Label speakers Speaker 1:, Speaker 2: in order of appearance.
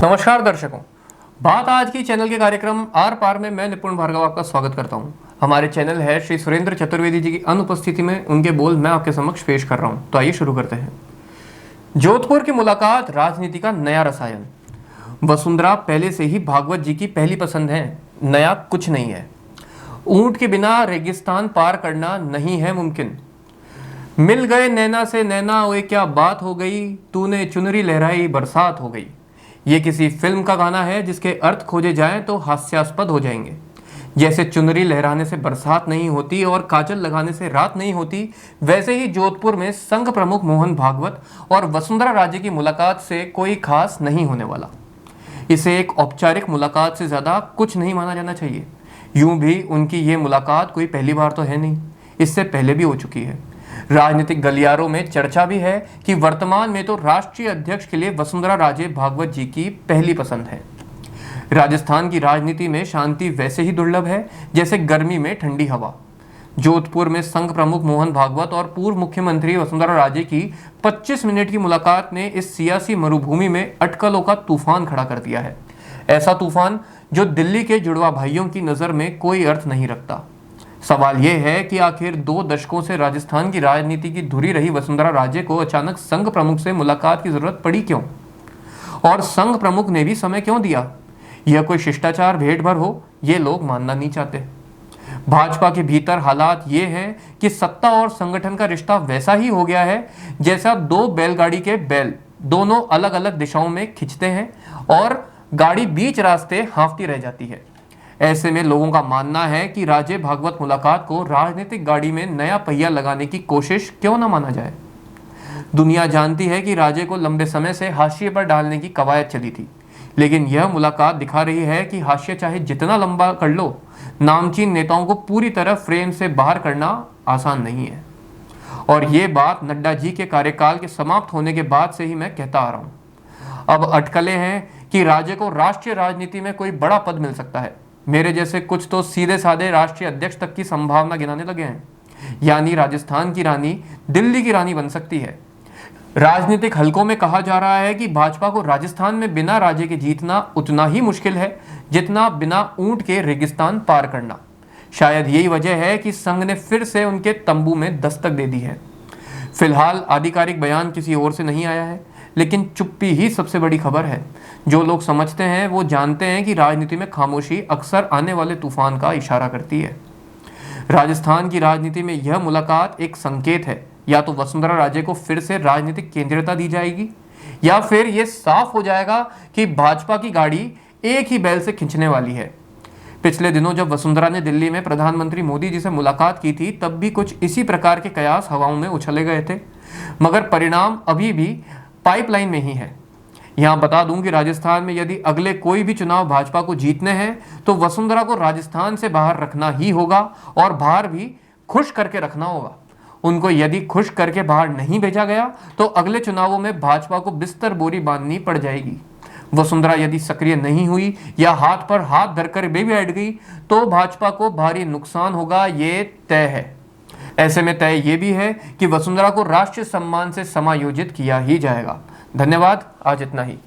Speaker 1: नमस्कार दर्शकों, बात आज की चैनल के कार्यक्रम आर पार में मैं निपुण भार्गव आपका स्वागत करता हूं। हमारे चैनल है श्री सुरेंद्र चतुर्वेदी जी की अनुपस्थिति में उनके बोल मैं आपके समक्ष पेश कर रहा हूं। तो आइए शुरू करते हैं। जोधपुर की मुलाकात, राजनीति का नया रसायन। वसुंधरा पहले से ही भागवत जी की पहली पसंद है, नया कुछ नहीं है। ऊंट के बिना रेगिस्तान पार करना नहीं है मुमकिन। मिल गए नैना से नैना, ओए क्या बात हो गई, तूने चुनरी लहराई बरसात हो गई। ये किसी फिल्म का गाना है जिसके अर्थ खोजे जाएं तो हास्यास्पद हो जाएंगे। जैसे चुनरी लहराने से बरसात नहीं होती और काजल लगाने से रात नहीं होती, वैसे ही जोधपुर में संघ प्रमुख मोहन भागवत और वसुंधरा राजे की मुलाकात से कोई खास नहीं होने वाला। इसे एक औपचारिक मुलाकात से ज़्यादा कुछ नहीं माना जाना चाहिए। यूं भी उनकी ये मुलाकात कोई पहली बार तो है नहीं, इससे पहले भी हो चुकी है। राजनीतिक गलियारों में चर्चा भी है कि वर्तमान में तो राष्ट्रीय अध्यक्ष के लिए वसुंधरा राजे भागवत जी की पहली पसंद है। राजस्थान की राजनीति में शांति वैसे ही दुर्लभ है जैसे गर्मी में ठंडी हवा। जोधपुर में संघ प्रमुख मोहन भागवत और पूर्व मुख्यमंत्री वसुंधरा राजे की 25 मिनट की मुलाकात ने इस सियासी मरुभूमि में अटकलों का तूफान खड़ा कर दिया है। ऐसा तूफान जो दिल्ली के जुड़वा भाइयों की नज़र में कोई अर्थ नहीं रखता। सवाल यह है कि आखिर 2 दशकों से राजस्थान की राजनीति की धुरी रही वसुंधरा राजे को अचानक संघ प्रमुख से मुलाकात की जरूरत पड़ी क्यों, और संघ प्रमुख ने भी समय क्यों दिया। यह कोई शिष्टाचार भेंट भर हो, ये लोग मानना नहीं चाहते। भाजपा के भीतर हालात ये हैं कि सत्ता और संगठन का रिश्ता वैसा ही हो गया है जैसा 2 बैलगाड़ी के बैल दोनों अलग अलग दिशाओं में खिंचते हैं और गाड़ी बीच रास्ते हांफती रह जाती है। ऐसे में लोगों का मानना है कि राजे भागवत मुलाकात को राजनीतिक गाड़ी में नया पहिया लगाने की कोशिश क्यों न माना जाए। दुनिया जानती है कि राजे को लंबे समय से हाशिए पर डालने की कवायद चली थी, लेकिन यह मुलाकात दिखा रही है कि हाशिया चाहे जितना लंबा कर लो, नामचीन नेताओं को पूरी तरह फ्रेम से बाहर करना आसान नहीं है। और ये बात नड्डा जी के कार्यकाल के समाप्त होने के बाद से ही मैं कहता आ रहा हूँ। अब अटकलें हैं कि राजे को राष्ट्रीय राजनीति में कोई बड़ा पद मिल सकता है। मेरे जैसे कुछ तो सीधे साधे राष्ट्रीय अध्यक्ष तक की संभावना गिनाने लगे हैं। यानी राजस्थान की रानी दिल्ली की रानी बन सकती है। राजनीतिक हलकों में कहा जा रहा है कि भाजपा को राजस्थान में बिना राजे के जीतना उतना ही मुश्किल है जितना बिना ऊंट के रेगिस्तान पार करना। शायद यही वजह है कि संघ ने फिर से उनके तंबू में दस्तक दे दी है। फिलहाल आधिकारिक बयान किसी और से नहीं आया है, लेकिन चुप्पी ही सबसे बड़ी खबर है। जो लोग समझते हैं वो जानते हैं कि राजनीति में खामोशी अक्सर आने वाले तूफान का इशारा करती है। राजस्थान की राजनीति में यह मुलाकात एक संकेत है। या तो वसुंधरा राजे को फिर से राजनीतिक केंद्रीयता दी जाएगी, या फिर यह साफ हो जाएगा कि भाजपा की गाड़ी एक ही बैल से खींचने वाली है। पिछले दिनों जब वसुंधरा ने दिल्ली में प्रधानमंत्री मोदी जी से मुलाकात की थी, तब भी कुछ इसी प्रकार के कयास हवाओं में उछले गए थे, मगर परिणाम अभी भी पाइपलाइन में ही है। यहां बता दूं कि राजस्थान में यदि अगले कोई भी चुनाव भाजपा को जीतने हैं तो वसुंधरा को राजस्थान से बाहर रखना ही होगा, और बाहर भी खुश करके रखना होगा। उनको यदि खुश करके बाहर नहीं भेजा गया तो अगले चुनावों में भाजपा को बिस्तर बोरी बांधनी पड़ जाएगी। वसुंधरा यदि सक्रिय नहीं हुई या हाथ पर हाथ धरकर बेबी हट गई तो भाजपा को भारी नुकसान होगा, ये तय है। ऐसे में तय ये भी है कि वसुंधरा को राष्ट्रीय सम्मान से समायोजित किया ही जाएगा। धन्यवाद, आज इतना ही।